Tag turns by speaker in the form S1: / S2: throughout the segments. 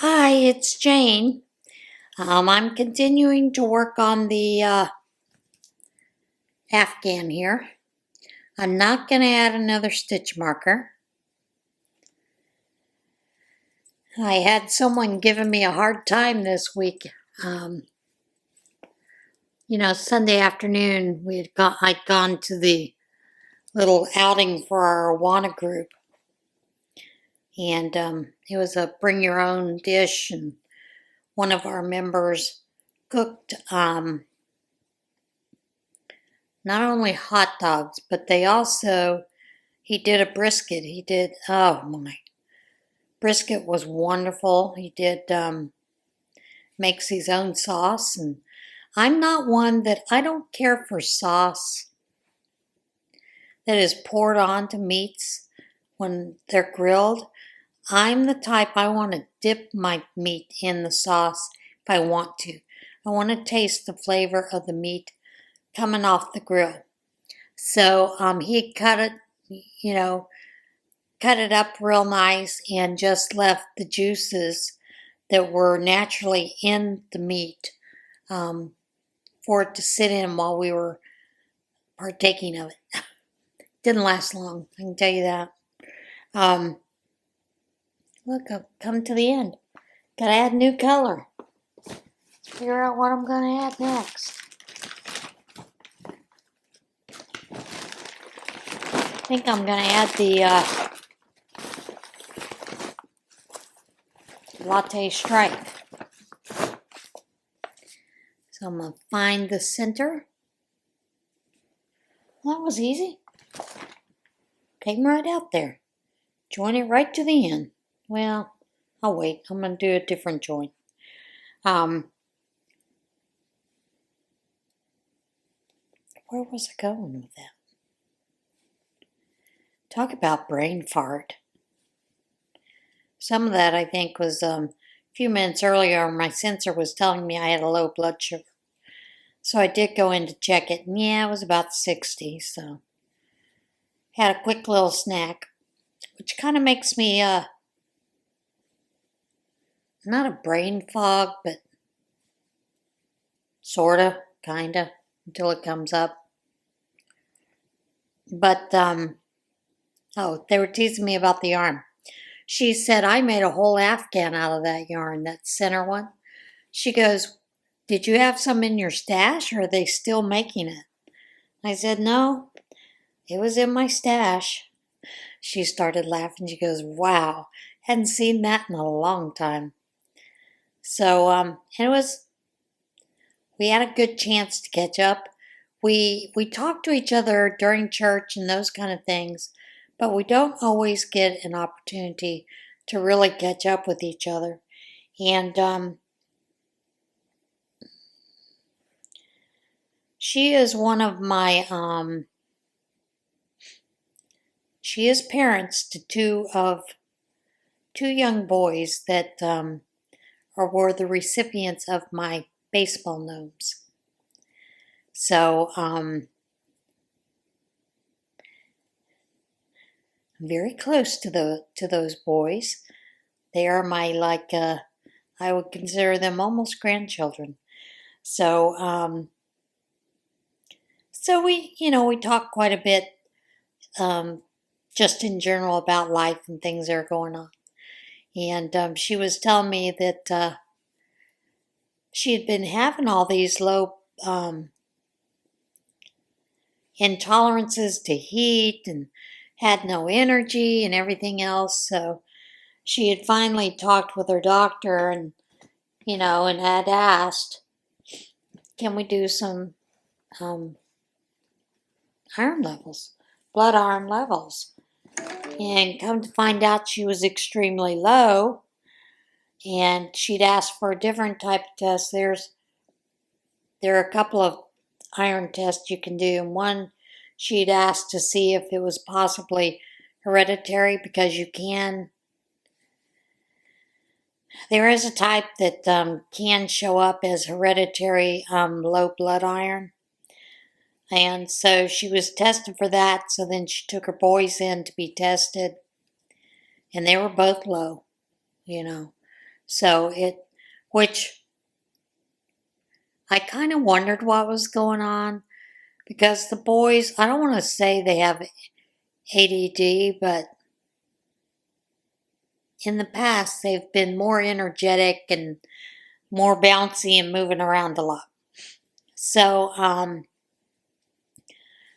S1: Hi, it's Jane. I'm continuing to work on the Afghan here. I'm not going to add another stitch marker. I had someone giving me a hard time this week. Sunday afternoon I'd gone to the little outing for our Awana group. And it was a bring your own dish, and one of our members cooked not only hot dogs, but he did a brisket. Brisket was wonderful. He did, makes his own sauce. And I'm not one I don't care for sauce that is poured onto meats when they're grilled. I'm the type, I want to dip my meat in the sauce if I want to. I want to taste the flavor of the meat coming off the grill. So he cut it up real nice and just left the juices that were naturally in the meat for it to sit in while we were partaking of it. Didn't last long, I can tell you that. Look, I've come to the end. Gotta add new color. Figure out what I'm gonna add next. I think I'm gonna add the latte stripe. So I'm gonna find the center. That was easy. Came right out there. Join it right to the end. Well, I'll wait. I'm gonna do a different join. Where was I going with that? Talk about brain fart. Some of that, I think, was a few minutes earlier. My sensor was telling me I had a low blood sugar. So I did go in to check it. And yeah, it was about 60. So had a quick little snack, which kind of makes me not a brain fog, but sorta, kinda, until it comes up. But they were teasing me about the yarn. She said I made a whole Afghan out of that yarn, that center one. She goes, "Did you have some in your stash, or are they still making it?" I said, "No, it was in my stash." She started laughing. She goes, "Wow, hadn't seen that in a long time." So, we had a good chance to catch up. We talk to each other during church and those kind of things, but we don't always get an opportunity to really catch up with each other. And she is one of my, she is parents to two young boys that were the recipients of my baseball gnomes. So, I'm very close to those boys. They are my, I would consider them almost grandchildren. So, we talk quite a bit, just in general about life and things that are going on. And she was telling me that she had been having all these low intolerances to heat and had no energy and everything else. So she had finally talked with her doctor and had asked, can we do some iron levels, blood iron levels? And come to find out she was extremely low, and she'd asked for a different type of test. There are a couple of iron tests you can do, and one she'd asked to see if it was possibly hereditary, because there is a type that can show up as hereditary low blood iron. And so she was tested for that. So then she took her boys in to be tested, and they were both low, So which I kind of wondered what was going on because the boys, I don't want to say they have ADD, but in the past they've been more energetic and more bouncy and moving around a lot. So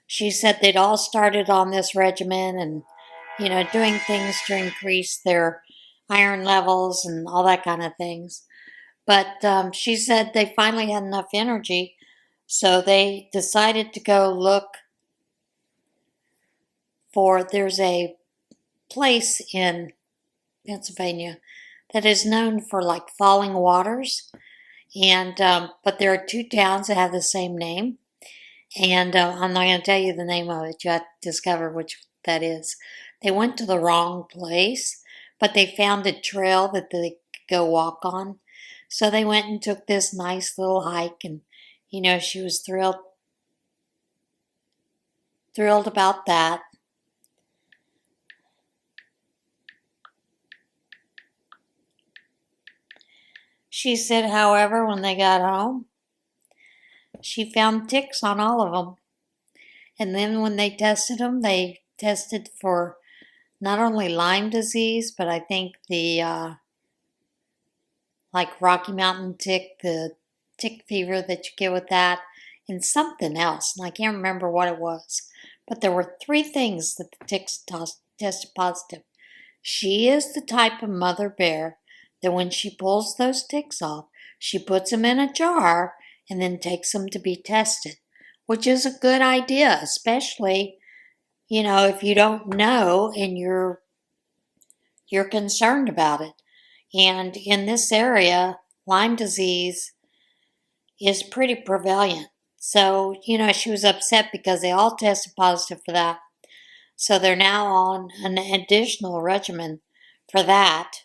S1: she said they'd all started on this regimen and, doing things to increase their iron levels and all that kind of things. But she said they finally had enough energy, so they decided to go look there's a place in Pennsylvania that is known for like falling waters. And but there are two towns that have the same name. And I'm not going to tell you the name of it. You have to discover which that is. They went to the wrong place, but they found a trail that they could go walk on. So they went and took this nice little hike, and she was thrilled about that. She said, however, when they got home, she found ticks on all of them. And then when they tested them, they tested for not only Lyme disease, but I think the like Rocky Mountain tick, the tick fever that you get with that, and something else. And I can't remember what it was. But there were 3 things that the ticks tested positive. She is the type of mother bear that when she pulls those ticks off, she puts them in a jar and then takes them to be tested, which is a good idea, especially, if you don't know and you're concerned about it. And in this area, Lyme disease is pretty prevalent. So, she was upset because they all tested positive for that. So they're now on an additional regimen for that.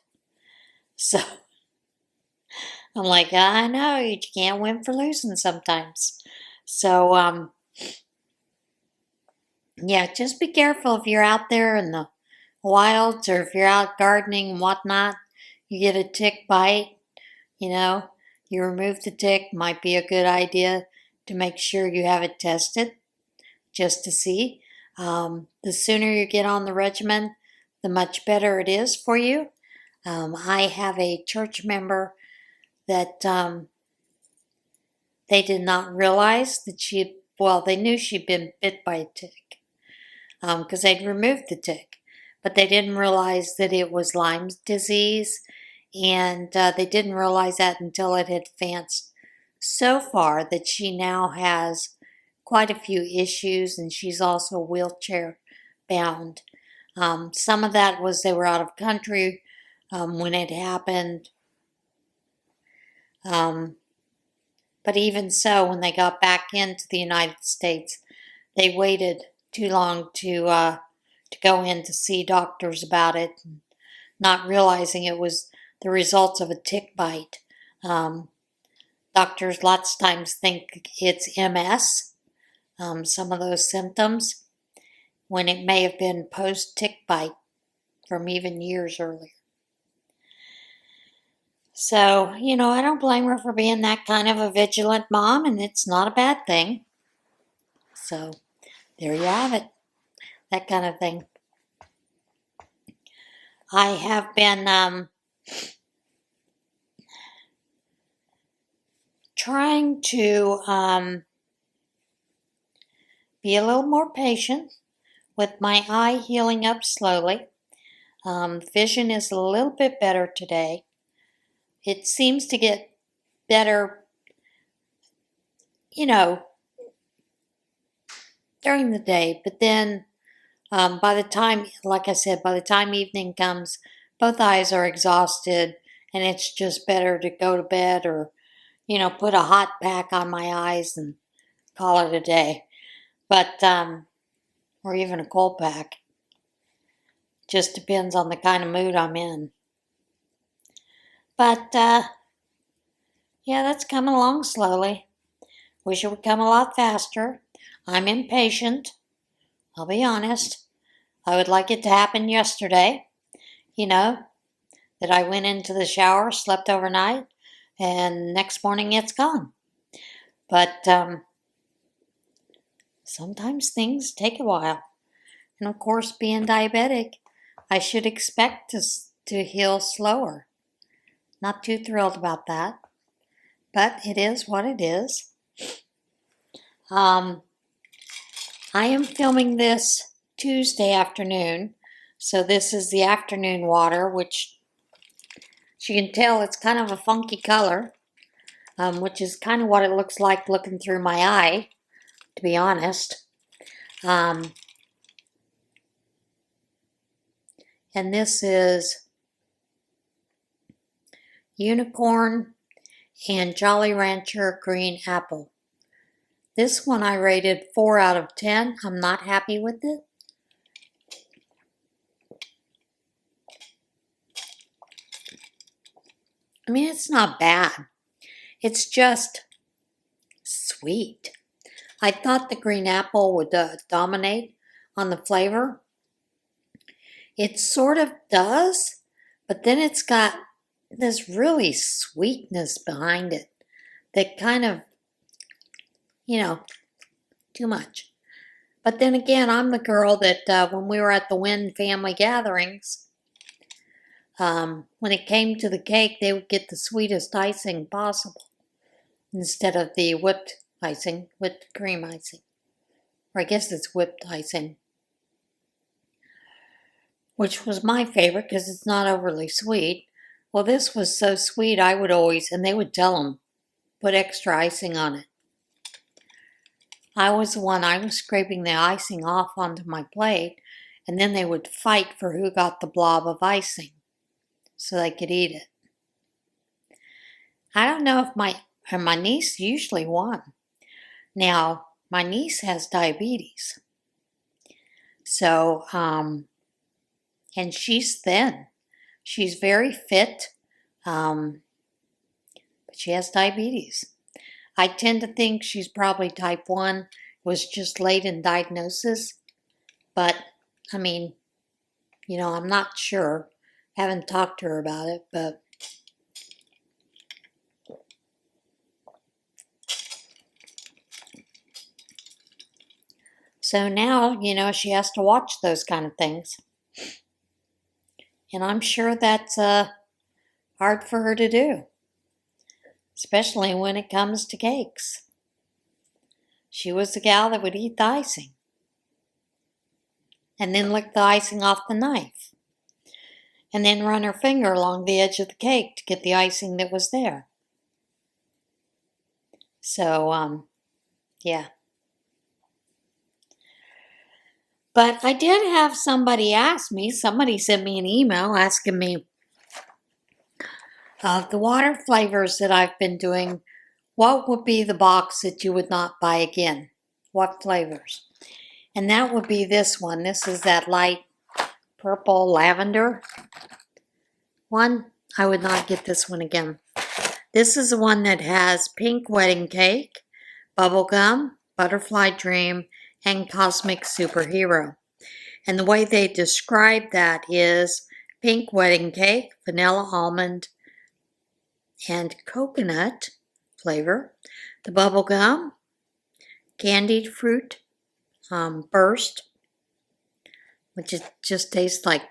S1: So I'm like, I know, you can't win for losing sometimes. So, yeah, just be careful if you're out there in the wilds or if you're out gardening and whatnot, you get a tick bite, you remove the tick, might be a good idea to make sure you have it tested just to see. The sooner you get on the regimen, the much better it is for you. I have a church member that they did not realize that they knew she'd been bit by a tick because they'd removed the tick, but they didn't realize that it was Lyme disease, and they didn't realize that until it had advanced so far that she now has quite a few issues, and she's also wheelchair bound. Some of that was they were out of country when it happened. But even so, when they got back into the United States, they waited too long to go in to see doctors about it, not realizing it was the results of a tick bite. Doctors lots of times think it's MS, some of those symptoms, when it may have been post-tick bite from even years earlier. So, I don't blame her for being that kind of a vigilant mom, and it's not a bad thing. So, there you have it. That kind of thing. I have been trying to be a little more patient with my eye healing up slowly. Vision is a little bit better today. It seems to get better, during the day. But then by the time, like I said, by the time evening comes, both eyes are exhausted, and it's just better to go to bed or, put a hot pack on my eyes and call it a day. But, or even a cold pack. Just depends on the kind of mood I'm in. But, yeah, that's coming along slowly. Wish it would come a lot faster. I'm impatient. I'll be honest. I would like it to happen yesterday. The that I went into the shower, slept overnight, and next morning it's gone. But sometimes things take a while. And of course, being diabetic, I should expect to heal slower. Not too thrilled about that, but it is what it is. I am filming this Tuesday afternoon, so this is the afternoon water, which, as you can tell, it's kind of a funky color, which is kind of what it looks like looking through my eye, to be honest. And this is Unicorn and Jolly Rancher Green Apple. This one I rated 4 out of 10. I'm not happy with it. I mean, it's not bad. It's just sweet. I thought the green apple would dominate on the flavor. It sort of does, but then it's got this really sweetness behind it that kind of, too much. But then again, I'm the girl that when we were at the Wynn family gatherings, when it came to the cake, they would get the sweetest icing possible instead of the whipped cream icing. Or I guess it's whipped icing, which was my favorite because it's not overly sweet. Well, this was so sweet, I would always, and they would tell them, put extra icing on it. I was scraping the icing off onto my plate, and then they would fight for who got the blob of icing so they could eat it. I don't know if my niece usually won. Now, my niece has diabetes. So, and she's thin. She's very fit, but she has diabetes. I tend to think she's probably type 1, was just late in diagnosis. But, I mean, I'm not sure. Haven't talked to her about it, but so now, she has to watch those kind of things. And I'm sure that's hard for her to do, especially when it comes to cakes. She was the gal that would eat the icing and then lick the icing off the knife and then run her finger along the edge of the cake to get the icing that was there. So, yeah. But I did have somebody sent me an email asking me the water flavors that I've been doing, what would be the box that you would not buy again? What flavors? And that would be this one. This is that light purple lavender one. I would not get this one again. This is the one that has pink wedding cake, bubblegum, butterfly dream, and cosmic superhero. And the way they describe that is pink wedding cake, vanilla almond, and coconut flavor. The bubblegum, candied fruit burst, which just tastes like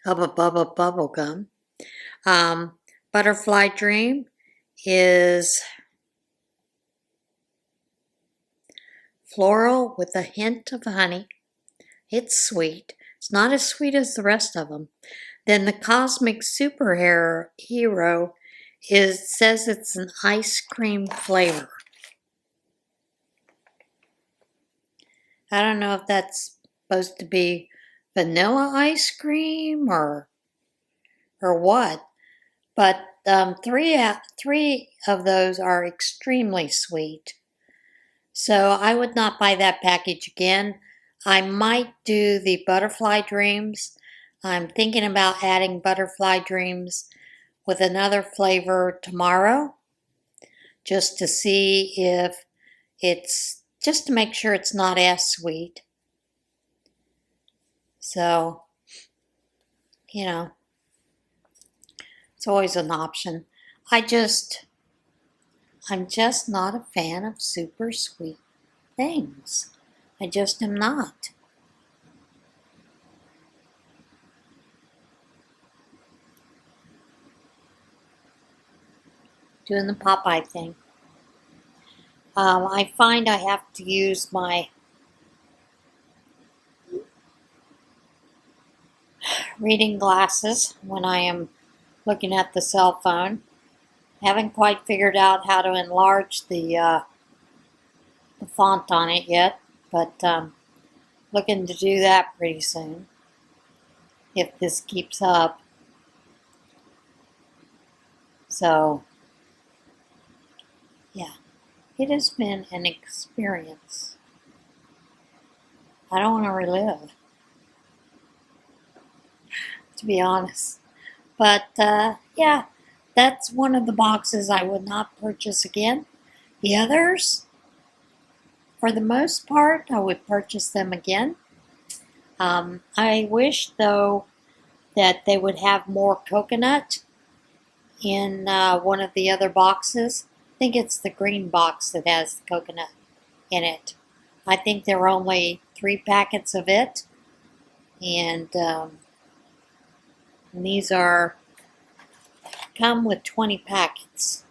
S1: Hubba Bubba bubblegum. Butterfly dream is floral with a hint of honey. It's sweet. It's not as sweet as the rest of them. Then the cosmic superhero says it's an ice cream flavor. I don't know if that's supposed to be vanilla ice cream or what, but 3 of those are extremely sweet. So I would not buy that package again. I might do the butterfly dreams. I'm thinking about adding butterfly dreams with another flavor tomorrow, just to see if just to make sure it's not as sweet. So, It's always an option. I'm just not a fan of super sweet things. I just am not. Doing the Popeye thing. I find I have to use my reading glasses when I am looking at the cell phone. Haven't quite figured out how to enlarge the font on it yet, but looking to do that pretty soon if this keeps up. So, yeah, it has been an experience. I don't want to relive, to be honest. But, yeah, that's one of the boxes I would not purchase again. The others, for the most part, I would purchase them again. I wish, though, that they would have more coconut in one of the other boxes. I think it's the green box that has the coconut in it. I think there are only 3 packets of it. And these come with 20 packets.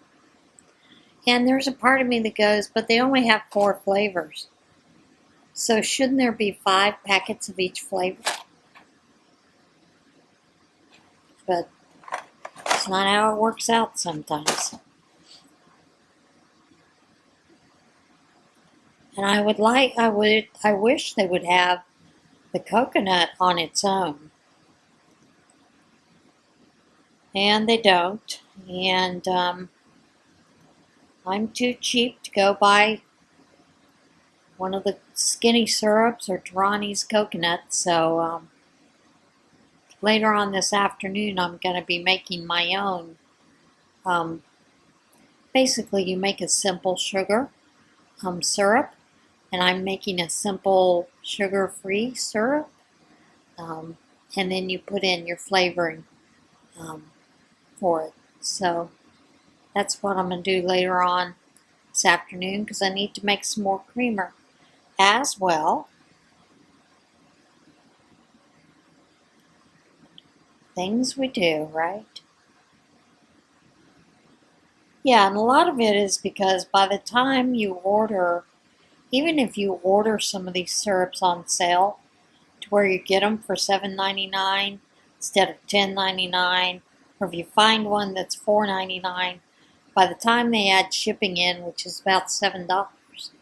S1: And there's a part of me that goes, but they only have 4 flavors. So shouldn't there be 5 packets of each flavor? But it's not how it works out sometimes. And I wish they would have the coconut on its own. And they don't. And I'm too cheap to go buy one of the skinny syrups or Tarani's coconut. So later on this afternoon, I'm going to be making my own. Basically, you make a simple sugar syrup, and I'm making a simple sugar-free syrup. And then you put in your flavoring for it. So that's what I'm going to do later on this afternoon, because I need to make some more creamer as well. Things we do, right? Yeah, and a lot of it is because by the time you order, even if you order some of these syrups on sale, to where you get them for $7.99 instead of $10.99, or if you find one that's $4.99, by the time they add shipping in, which is about $7, you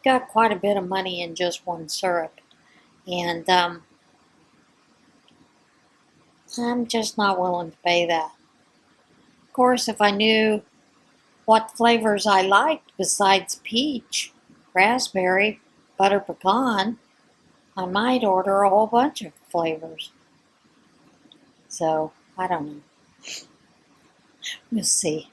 S1: got quite a bit of money in just one syrup. And I'm just not willing to pay that. Of course, if I knew what flavors I liked besides peach, raspberry, butter pecan, I might order a whole bunch of flavors. So, I don't know. We'll see.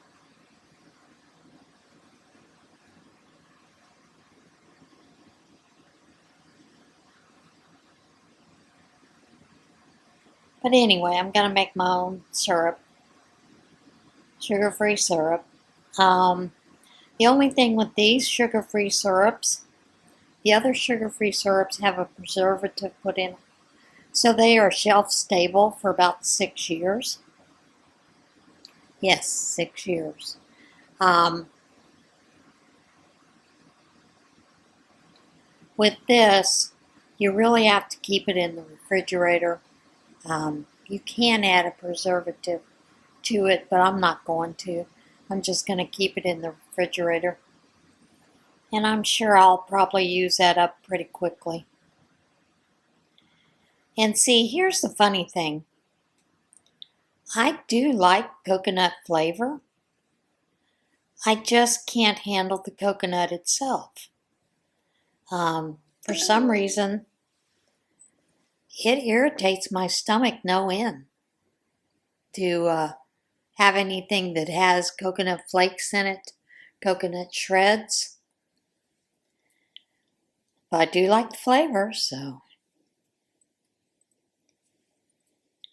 S1: But anyway, I'm going to make my own syrup. Sugar-free syrup. The only thing with these sugar-free syrups, the other sugar-free syrups have a preservative put in. So they are shelf-stable for about 6 years. Yes, 6 years. With this, you really have to keep it in the refrigerator. You can add a preservative to it, but I'm not going to. I'm just going to keep it in the refrigerator. And I'm sure I'll probably use that up pretty quickly. And see, here's the funny thing. I do like coconut flavor. I just can't handle the coconut itself. For some reason, it irritates my stomach no end to have anything that has coconut flakes in it, coconut shreds. But I do like the flavor, so.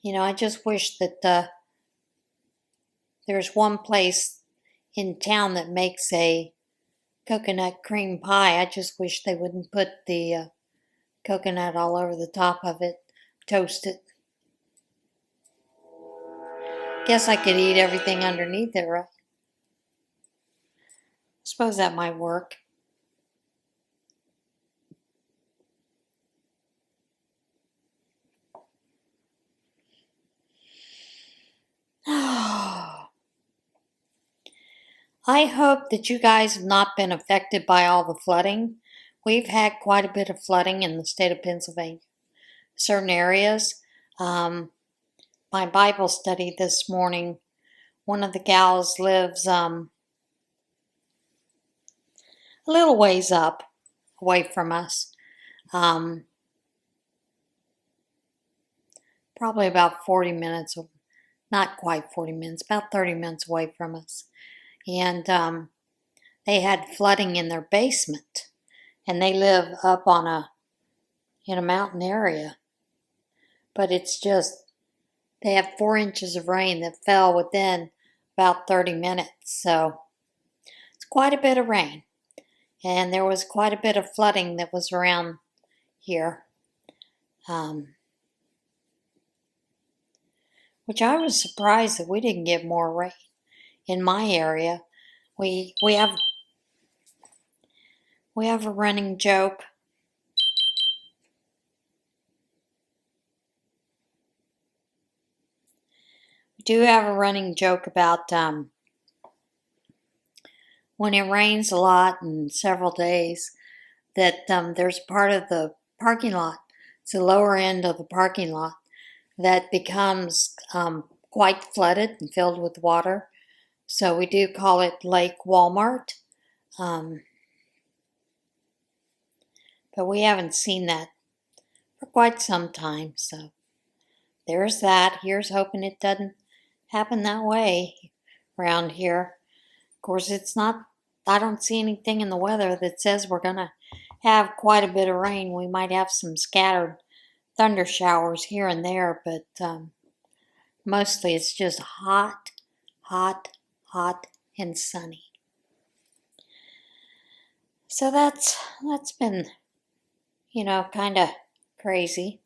S1: I just wish that There's one place in town that makes a coconut cream pie. I just wish they wouldn't put the coconut all over the top of it, toast it. Guess I could eat everything underneath it, right? Suppose that might work. I hope that you guys have not been affected by all the flooding. We've had quite a bit of flooding in the state of Pennsylvania, certain areas. My Bible study this morning, one of the gals lives a little ways up, away from us. Probably about 40 minutes, not quite 40 minutes, about 30 minutes away from us. And they had flooding in their basement, and they live up on in a mountain area. But it's just, they have 4 inches of rain that fell within about 30 minutes. So it's quite a bit of rain. And there was quite a bit of flooding that was around here. Which I was surprised that we didn't get more rain in my area. We have a running joke. We do have a running joke about when it rains a lot in several days, that there's part of the parking lot, it's the lower end of the parking lot, that becomes quite flooded and filled with water. So we do call it Lake Walmart. But we haven't seen that for quite some time. So there's that. Here's hoping it doesn't happen that way around here. Of course, it's not, I don't see anything in the weather that says we're going to have quite a bit of rain. We might have some scattered thunder showers here and there, but mostly it's just hot, hot, hot, and sunny. So that's been, kind of crazy.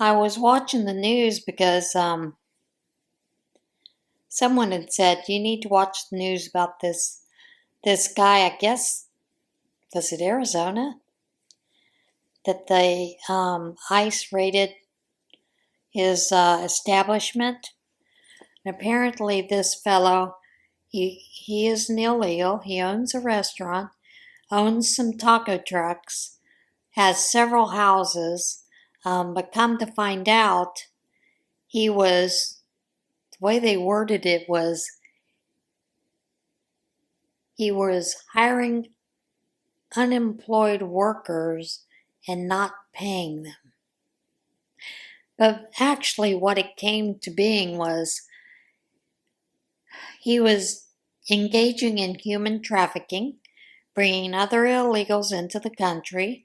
S1: I was watching the news because someone had said, you need to watch the news about this guy, I guess, was it Arizona? That the ICE raided his establishment. And apparently this fellow, he is an illegal. He owns a restaurant, owns some taco trucks, has several houses, but come to find out, the way they worded it was, he was hiring unemployed workers and not paying them. But actually what it came to being was he was engaging in human trafficking, bringing other illegals into the country.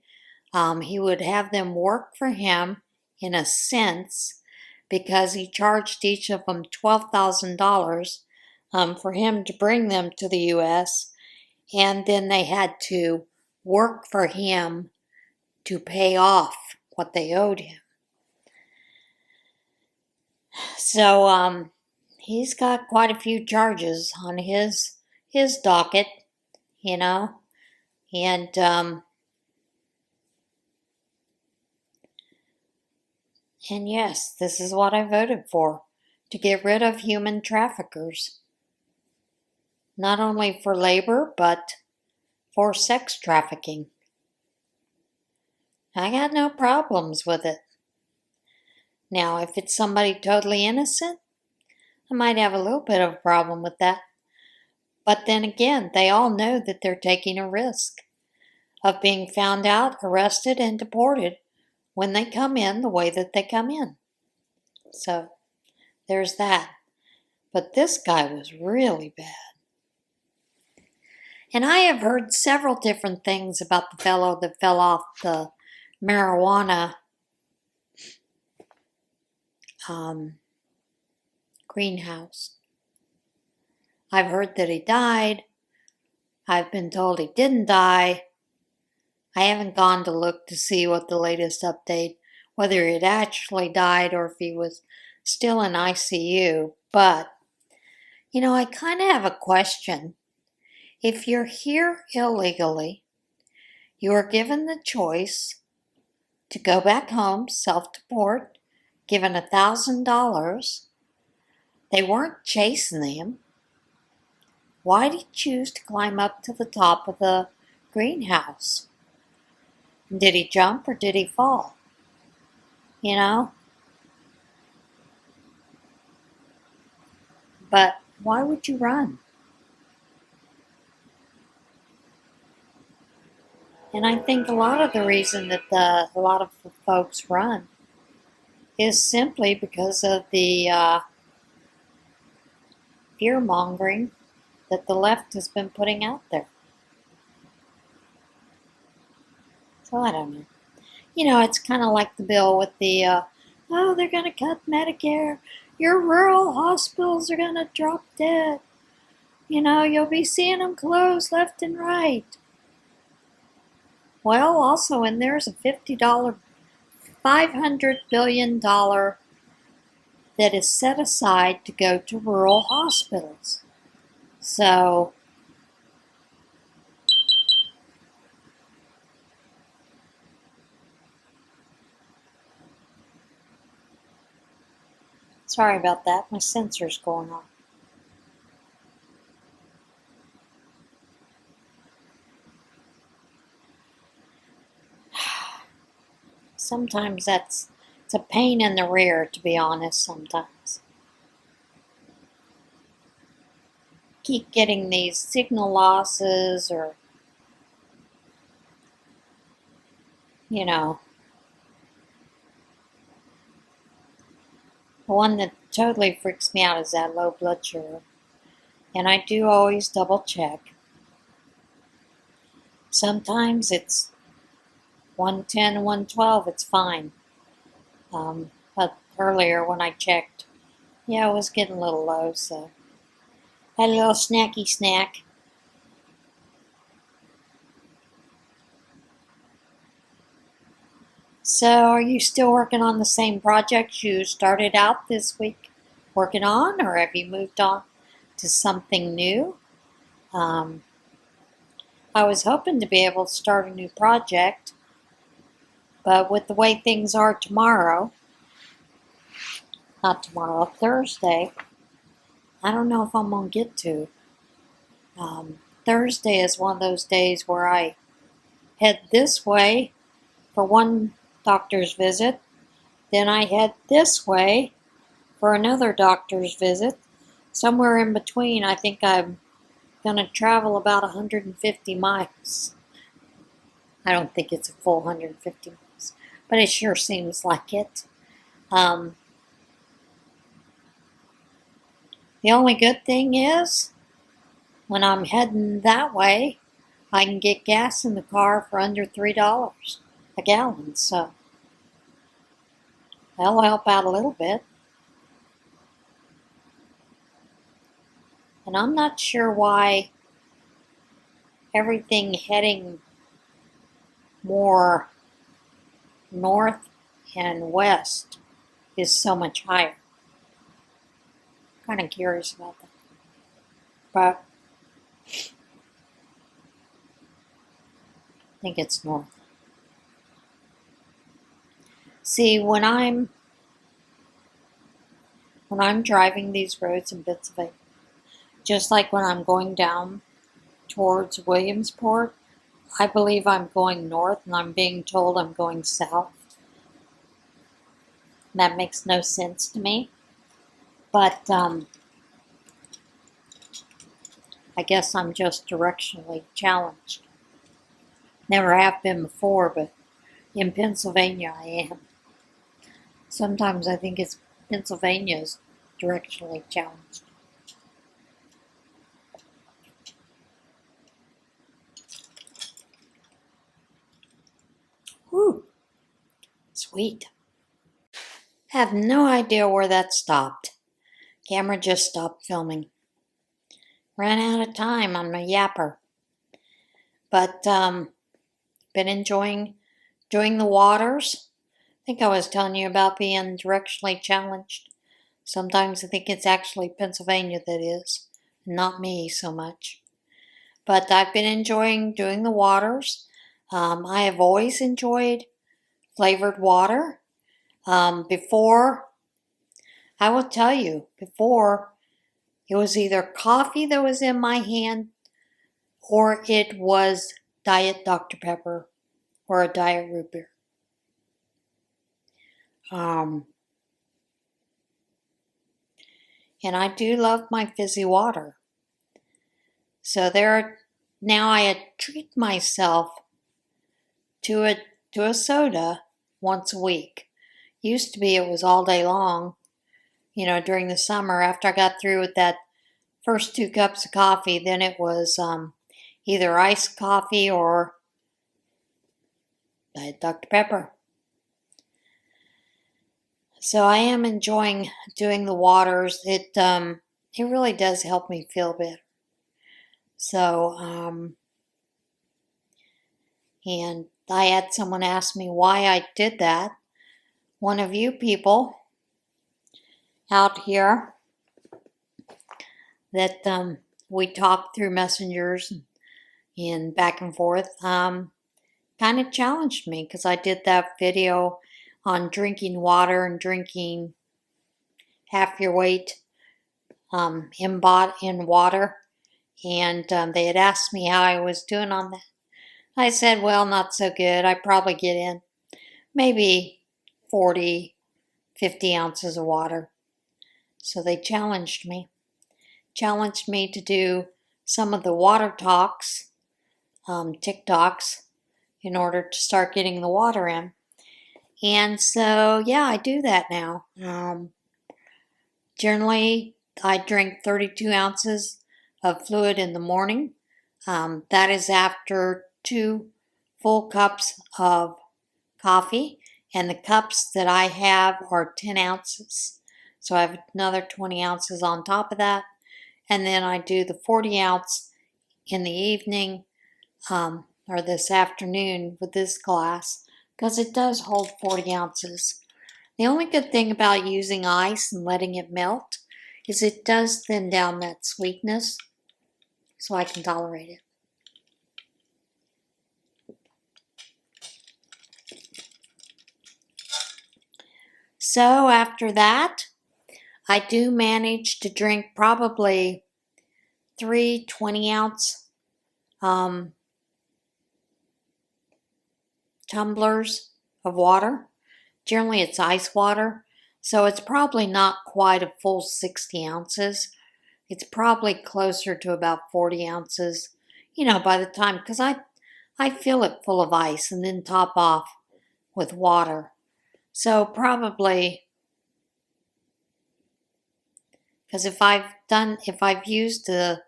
S1: He would have them work for him in a sense because he charged each of them $12,000 for him to bring them to the U.S., and then they had to work for him to pay off what they owed him. So he's got quite a few charges on his docket, and yes, this is what I voted for, to get rid of human traffickers. Not only for labor, but for sex trafficking. I got no problems with it. Now, if it's somebody totally innocent, I might have a little bit of a problem with that. But then again, they all know that they're taking a risk of being found out, arrested, and deported when they come in the way that they come in. So, there's that. But this guy was really bad. And I have heard several different things about the fellow that fell off the marijuana um, greenhouse. I've heard that he died. I've been told he didn't die. I haven't gone to look to see what the latest update, whether he had actually died or if he was still in ICU. But, I kind of have a question. If you're here illegally, you are given the choice to go back home, self-deport, given $1,000. They weren't chasing him. Why did he choose to climb up to the top of the greenhouse? Did he jump or did he fall? But why would you run? And I think a lot of the reason that a lot of the folks run is simply because of the fear-mongering that the left has been putting out there. So I don't know. It's kind of like the bill with the, they're going to cut Medicare. Your rural hospitals are going to drop dead. You'll be seeing them close left and right. Well, also in there's a $500 billion that is set aside to go to rural hospitals. So, sorry about that. My sensor's going on. Sometimes it's a pain in the rear, to be honest, sometimes. Keep getting these signal losses or, the one that totally freaks me out is that low blood sugar. And I do always double check. Sometimes it's 110, 112, it's fine. But earlier when I checked, it was getting a little low, so had a little snacky snack. So are you still working on the same projects you started out this week working on, or have you moved on to something new? I was hoping to be able to start a new project, but with the way things are Thursday, I don't know if I'm going to get to. Thursday is one of those days where I head this way for one doctor's visit, then I head this way for another doctor's visit. Somewhere in between, I think I'm going to travel about 150 miles. I don't think it's a full 150 miles, but it sure seems like it. The only good thing is, when I'm heading that way, I can get gas in the car for under $3 a gallon, so that'll help out a little bit. And I'm not sure why everything heading more north and west is so much higher. Kind of curious about that. But I think it's north. See, when I'm driving these roads in Pennsylvania, just like when I'm going down towards Williamsport, I believe I'm going north and I'm being told I'm going south. That makes no sense to me. But I guess I'm just directionally challenged. Never have been before, but in Pennsylvania I am. Sometimes I think Pennsylvania is directionally challenged. Whew. Sweet. I have no idea where that stopped. Camera just stopped filming. Ran out of time on my yapper. But been enjoying the waters. I think I was telling you about being directionally challenged. Sometimes I think it's actually Pennsylvania that is, not me so much. But I've been enjoying doing the waters. I have always enjoyed flavored water. Before, I will tell you, before it was either coffee that was in my hand or it was Diet Dr. Pepper or a Diet Root Beer. And I do love my fizzy water. So now I treat myself to a soda once a week. Used to be it was all day long, during the summer. After I got through with that first 2 cups of coffee, then it was either iced coffee or Diet Dr. Pepper. So I am enjoying doing the waters. It really does help me feel better. So, and I had someone ask me why I did that. One of you people out here that we talked through messengers and back and forth kind of challenged me because I did that video on drinking water and drinking half your weight in water. And they had asked me how I was doing on that. I said, well, not so good. I probably get in maybe 40, 50 ounces of water. So they challenged me to do some of the water talks, TikToks, in order to start getting the water in. And so, yeah, I do that now. Generally, I drink 32 ounces of fluid in the morning. That is after 2 full cups of coffee. And the cups that I have are 10 ounces. So I have another 20 ounces on top of that. And then I do the 40 ounce in the evening or this afternoon with this glass because it does hold 40 ounces. The only good thing about using ice and letting it melt is it does thin down that sweetness so I can tolerate it. So after that, I do manage to drink probably 3 20-ounce tumblers of water. Generally, it's ice water, so it's probably not quite a full 60 ounces. It's probably closer to about 40 ounces, by the time, because I fill it full of ice and then top off with water. So probably, because if I've used a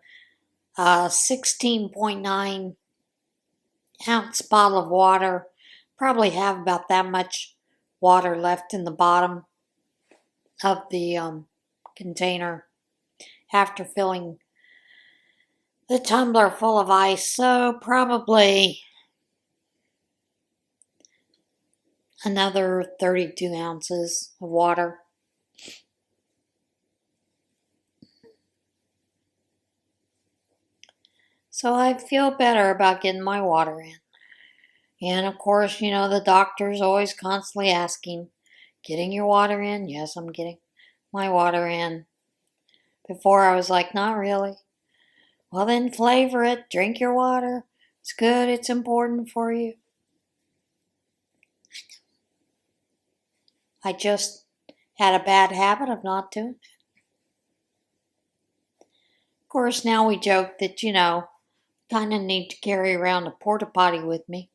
S1: 16.9 ounce bottle of water, probably have about that much water left in the bottom of the container after filling the tumbler full of ice. So probably another 32 ounces of water. So I feel better about getting my water in. And of course, the doctor's always constantly asking, getting your water in? Yes, I'm getting my water in. Before I was like, not really. Well, then flavor it. Drink your water. It's good. It's important for you. I just had a bad habit of not doing it. Of course, now we joke that, kind of need to carry around a porta potty with me.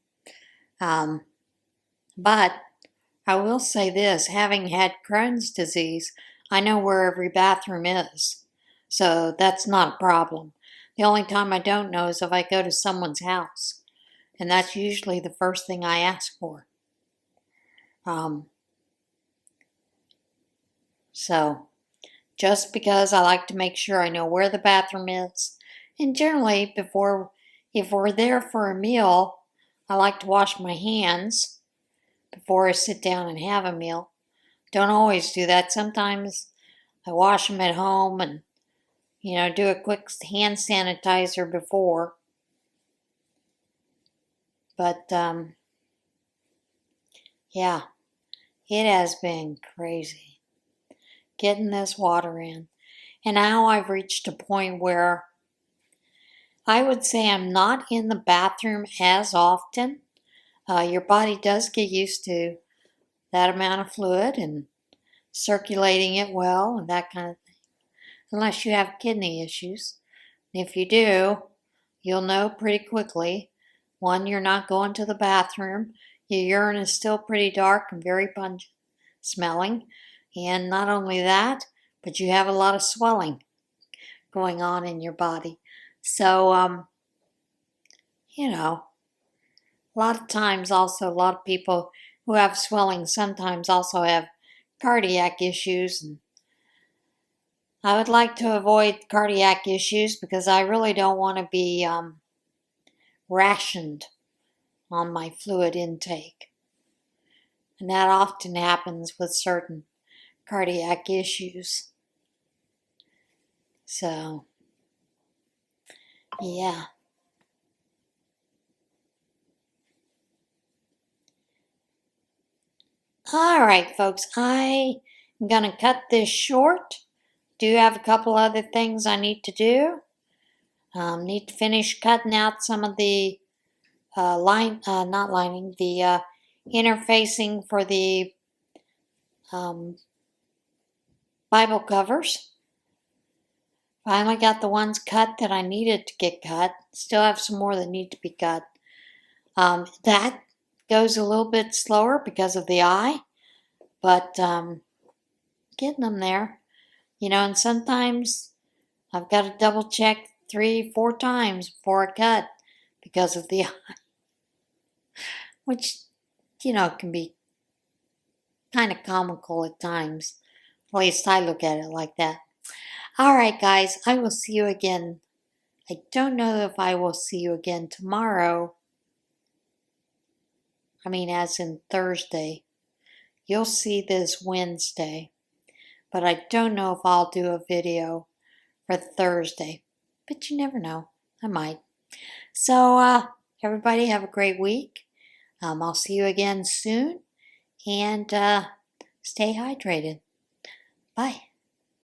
S1: But I will say this, having had Crohn's disease, I know where every bathroom is. So that's not a problem. The only time I don't know is if I go to someone's house. And that's usually the first thing I ask for. So, just because I like to make sure I know where the bathroom is. And generally, if we're there for a meal, I like to wash my hands before I sit down and have a meal. Don't always do that. Sometimes I wash them at home and, do a quick hand sanitizer before. But, yeah, it has been crazy getting this water in. And now I've reached a point where I would say I'm not in the bathroom as often. Your body does get used to that amount of fluid and circulating it well and that kind of thing. Unless you have kidney issues. If you do, you'll know pretty quickly. One, you're not going to the bathroom. Your urine is still pretty dark and very pungent smelling. And not only that, but you have a lot of swelling going on in your body. So, a lot of times also, a lot of people who have swelling sometimes also have cardiac issues. And I would like to avoid cardiac issues because I really don't want to be rationed on my fluid intake. And that often happens with certain cardiac issues. So, yeah. All right, folks, I am going to cut this short. Do have a couple other things I need to do. Need to finish cutting out some of the interfacing for the Bible covers. Finally got the ones cut that I needed to get cut. Still have some more that need to be cut. That goes a little bit slower because of the eye, but getting them there. And sometimes I've got to double check 3-4 times before I cut because of the eye, which, can be kind of comical at times. At least I look at it like that. All right, guys, I will see you again. I don't know if I will see you again tomorrow. I mean, as in Thursday. You'll see this Wednesday. But I don't know if I'll do a video for Thursday. But you never know. I might. So, everybody have a great week. I'll see you again soon. And stay hydrated. Bye.